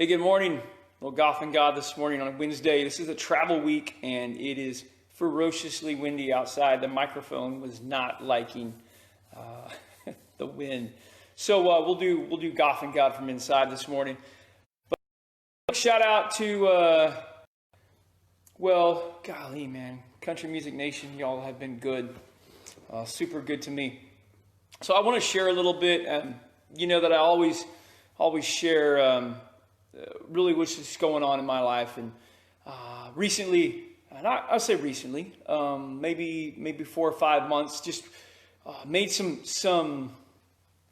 Hey, good morning. Little Goff and God this morning on Wednesday. This is a travel week and it is ferociously windy outside. The microphone was not liking the wind. So we'll do Goff and God from inside this morning. But shout out to, golly, man, Country Music Nation. Y'all have been good, super good to me. So I want to share a little bit. You know that I always share really what's just going on in my life. And recently, and I'll say recently, maybe 4 or 5 months, just made some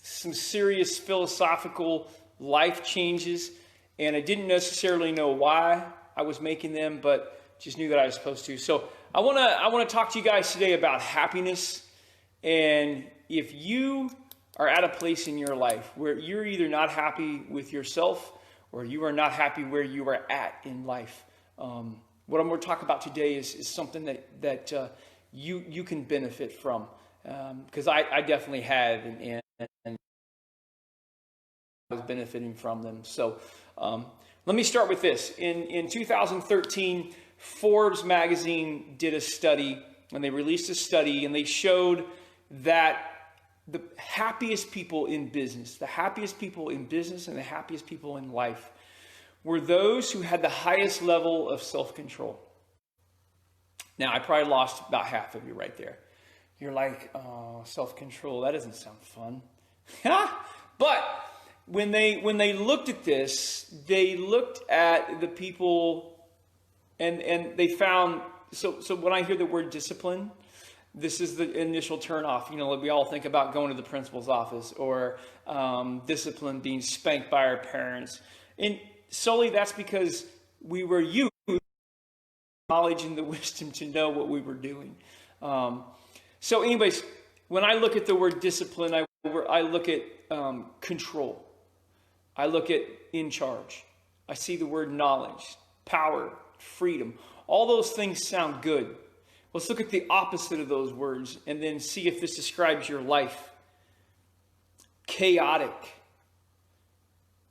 serious philosophical life changes. And I didn't necessarily know why I was making them, but just knew that I was supposed to. So I want to talk to you guys today about happiness. And if you are at a place in your life where you're either not happy with yourself or you are not happy where you are at in life, what I'm going to talk about today is something that you can benefit from, because I definitely have and I was benefiting from them. So let me start with this. In 2013, Forbes magazine did a study, and they released a study, and they showed that the happiest people in business and the happiest people in life were those who had the highest level of self-control. Now, I probably lost about half of you right there. You're like, oh, self-control, that doesn't sound fun. But when they looked at this, they looked at the people and they found, so when I hear the word discipline, this is the initial turnoff. You know, like we all think about going to the principal's office or discipline, being spanked by our parents. And solely that's because we were used knowledge and the wisdom to know what we were doing. So anyways, when I look at the word discipline, I look at control. I look at in charge. I see the word knowledge, power, freedom. All those things sound good. Let's look at the opposite of those words and then see if this describes your life. Chaotic,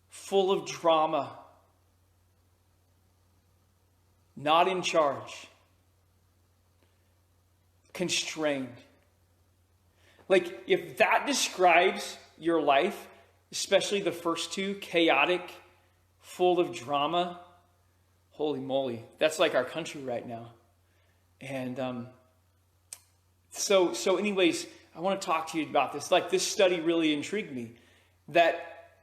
full of drama, not in charge, constrained. Like if that describes your life, especially the first two, chaotic, full of drama, holy moly, that's like our country right now. And so anyways, I want to talk to you about this. Like this study really intrigued me, that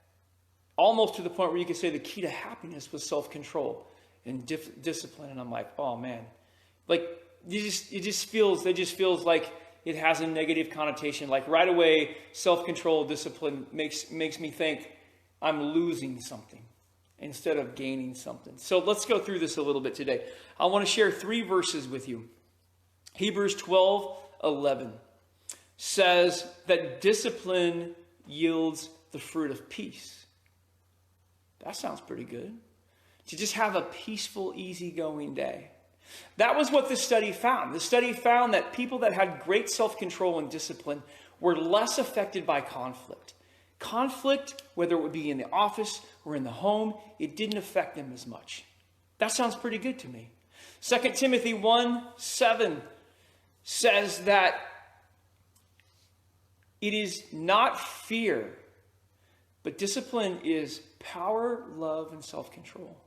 almost to the point where you could say the key to happiness was self-control and discipline. And I'm like, oh man, like it just feels like it has a negative connotation. Like right away, self-control, discipline makes me think I'm losing something instead of gaining something. So let's go through this a little bit today. I want to share 3 verses with you. Hebrews 12:11 says that discipline yields the fruit of peace. That sounds pretty good. To just have a peaceful, easygoing day. That was what the study found. The study found that people that had great self-control and discipline were less affected by conflict. Conflict, whether it would be in the office or in the home, it didn't affect them as much. That sounds pretty good to me. 2 Timothy 1:7 says that it is not fear, but discipline is power, love, and self-control.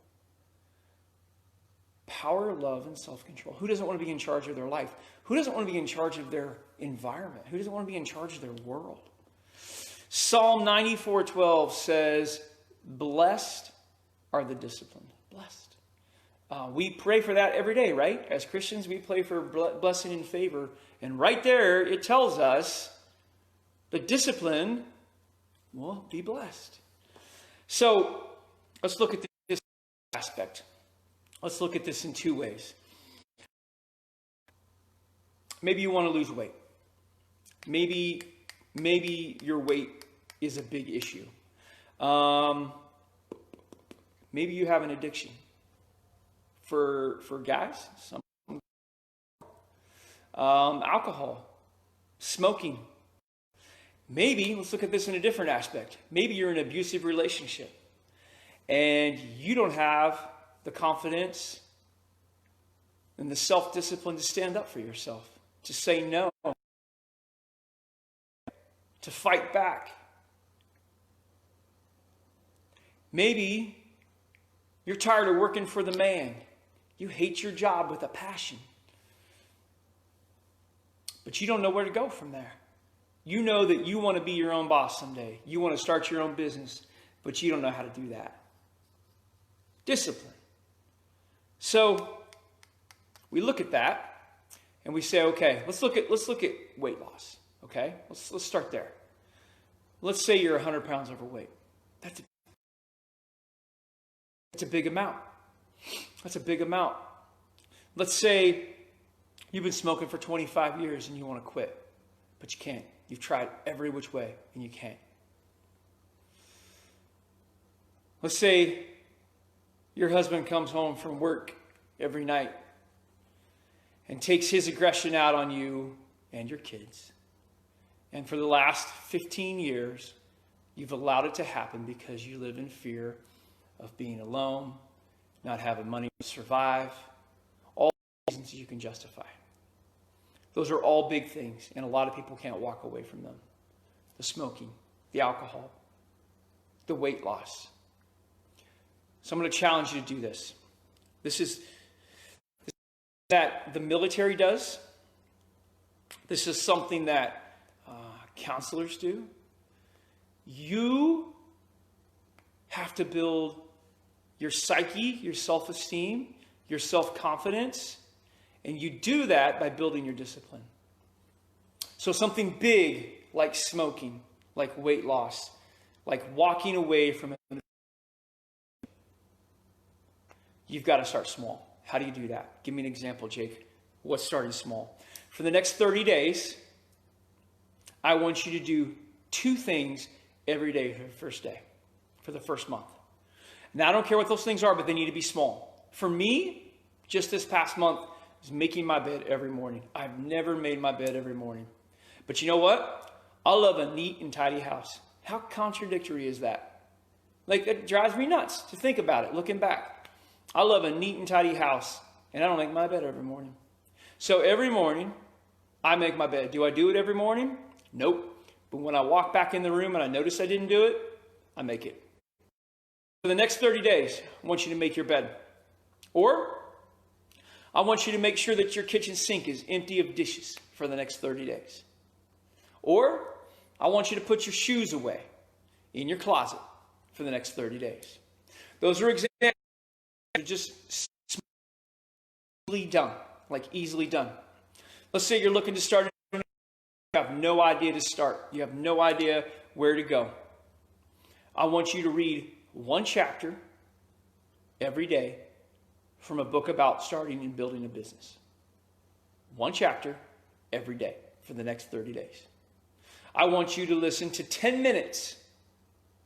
Power, love, and self-control. Who doesn't want to be in charge of their life? Who doesn't want to be in charge of their environment? Who doesn't want to be in charge of their world? Psalm 94:12 says, blessed are the disciplined. Blessed. We pray for that every day, right? As Christians, we pray for blessing and favor. And right there, it tells us the discipline will be blessed. So let's look at this aspect. Let's look at this in 2 ways. Maybe you want to lose weight. Maybe your weight is a big issue. Maybe you have an addiction. For guys, some alcohol, smoking. Maybe, let's look at this in a different aspect. Maybe you're in an abusive relationship. and you don't have the confidence and the self-discipline to stand up for yourself, to say no, to fight back. Maybe you're tired of working for the man. You hate your job with a passion. But you don't know where to go from there. You know that you want to be your own boss someday. You want to start your own business, but you don't know how to do that. Discipline. So we look at that and we say, okay, let's look at weight loss. Okay, let's start there. Let's say you're 100 pounds overweight. That's a big amount. That's a big amount. Let's say you've been smoking for 25 years and you want to quit, but you can't. You've tried every which way and you can't. Let's say your husband comes home from work every night and takes his aggression out on you and your kids. And for the last 15 years, you've allowed it to happen because you live in fear of being alone, not having money to survive, all reasons you can justify. Those are all big things, and a lot of people can't walk away from them. The smoking, the alcohol, the weight loss. So I'm going to challenge you to do this. This is that the military does. This is something that counselors do. You have to build your psyche, your self-esteem, your self-confidence, and you do that by building your discipline. So something big like smoking, like weight loss, like walking away from it, you've got to start small. How do you do that? Give me an example, Jake. What's starting small? For the next 30 days, I want you to do 2 things every day for the first day, for the first month. Now, I don't care what those things are, but they need to be small. For me, just this past month, is making my bed every morning. I've never made my bed every morning. But you know what? I love a neat and tidy house. How contradictory is that? Like, it drives me nuts to think about it, looking back. I love a neat and tidy house, and I don't make my bed every morning. So every morning, I make my bed. Do I do it every morning? Nope. But when I walk back in the room and I notice I didn't do it, I make it. For the next 30 days, I want you to make your bed. Or I want you to make sure that your kitchen sink is empty of dishes for the next 30 days. Or I want you to put your shoes away in your closet for the next 30 days. Those are examples that are just easily done, like easily done. Let's say you're looking to start. You have no idea to start. You have no idea where to go. I want you to read 1 chapter every day from a book about starting and building a business. 1 chapter every day for the next 30 days. I want you to listen to 10 minutes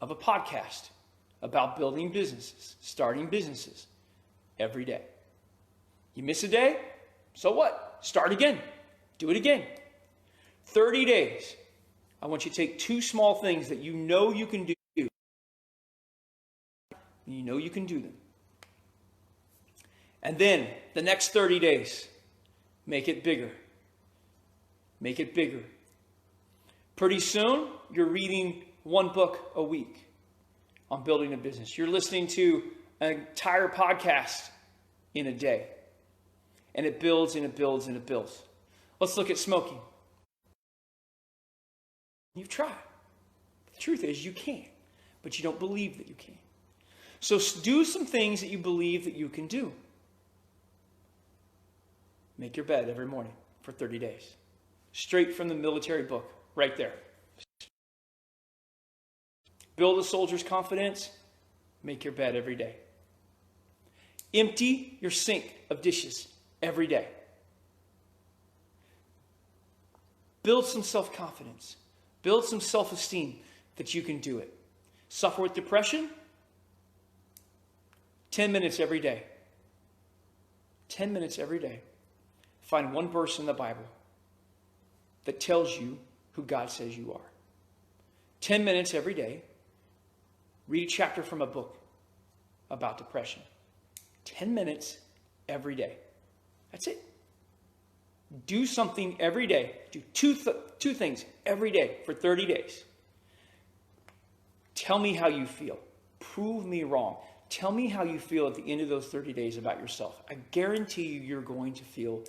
of a podcast about building businesses, starting businesses every day. You miss a day? So what? Start again. Do it again. 30 days. I want you to take 2 small things that you know you can do. You know you can do them. And then the next 30 days, make it bigger. Make it bigger. Pretty soon, you're reading 1 book a week on building a business. You're listening to an entire podcast in a day. And it builds and it builds and it builds. Let's look at smoking. You've tried. The truth is you can't, but you don't believe that you can. So do some things that you believe that you can do. Make your bed every morning for 30 days. Straight from the military book, right there. Build a soldier's confidence. Make your bed every day. Empty your sink of dishes every day. Build some self-confidence. Build some self-esteem that you can do it. Suffer with depression? 10 minutes every day. 10 minutes every day. Find 1 verse in the Bible that tells you who God says you are. 10 minutes every day. Read a chapter from a book. about depression. 10 minutes every day. That's it. Do something every day. Do two things every day for 30 days. Tell me how you feel. Prove me wrong. Tell me how you feel at the end of those 30 days about yourself. I guarantee you, you're going to feel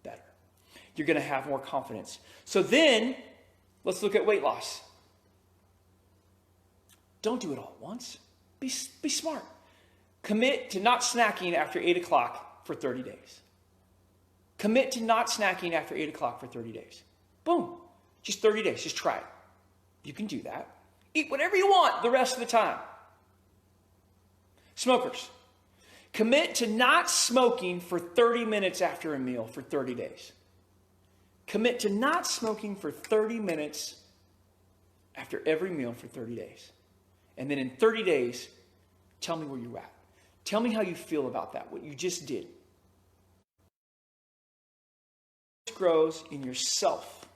better. You're going to have more confidence. So then, let's look at weight loss. Don't do it all at once. Be smart. Commit to not snacking after 8 o'clock for 30 days. Commit to not snacking after 8 o'clock for 30 days. Boom. Just 30 days. Just try it. You can do that. Eat whatever you want the rest of the time. Smokers, commit to not smoking for 30 minutes after a meal for 30 days. Commit to not smoking for 30 minutes after every meal for 30 days. And then in 30 days, tell me where you're at. Tell me how you feel about that, what you just did. Grows in yourself,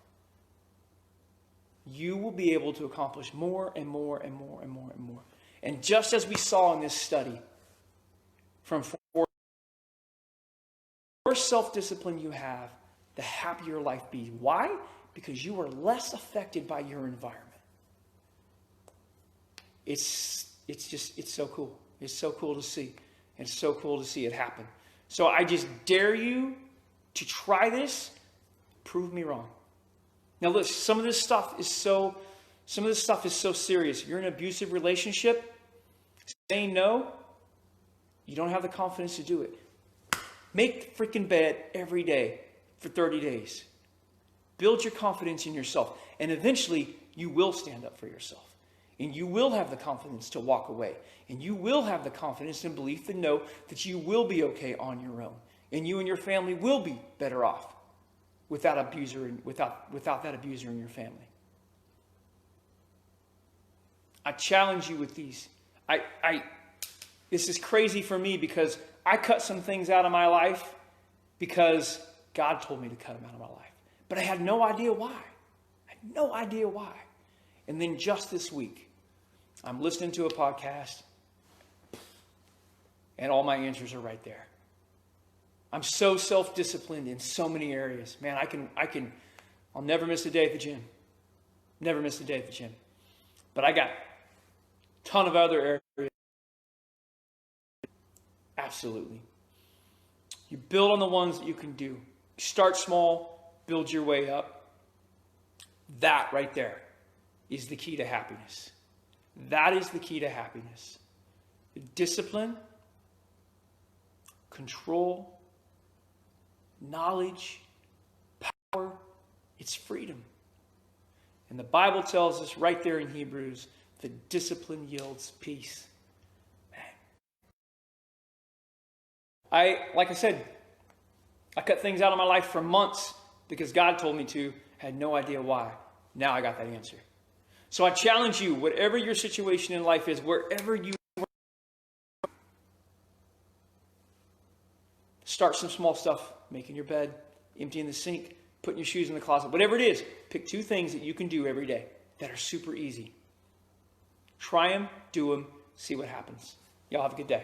you will be able to accomplish more and more and more and more and more. And just as we saw in this study, from the more self-discipline you have, the happier life be. Why? Because you are less affected by your environment. It's so cool. It's so cool to see. It's so cool to see it happen. So I just dare you to try this. Prove me wrong. Now listen, some of this stuff is so serious. If you're in an abusive relationship, saying no, you don't have the confidence to do it. Make the freaking bed every day for 30 days. Build your confidence in yourself. And eventually, you will stand up for yourself. And you will have the confidence to walk away. And you will have the confidence and belief to know that you will be okay on your own. And you and your family will be better off without that abuser in your family. I challenge you with these. This is crazy for me because I cut some things out of my life because God told me to cut them out of my life. But I had no idea why. And then just this week, I'm listening to a podcast and all my answers are right there. I'm so self-disciplined in so many areas. Man, I'll never miss a day at the gym. Never miss a day at the gym. But I got a ton of other areas. Absolutely. You build on the ones that you can do. Start small, build your way up. That right there is the key to happiness. That is the key to happiness. Discipline, control, knowledge, power, it's freedom. And the Bible tells us right there in Hebrews that discipline yields peace. Like I said, I cut things out of my life for months because God told me to. Had no idea why. Now I got that answer. So I challenge you, whatever your situation in life is, wherever you are, start some small stuff. Making your bed, emptying the sink, putting your shoes in the closet. Whatever it is, pick 2 things that you can do every day that are super easy. Try them, do them, see what happens. Y'all have a good day.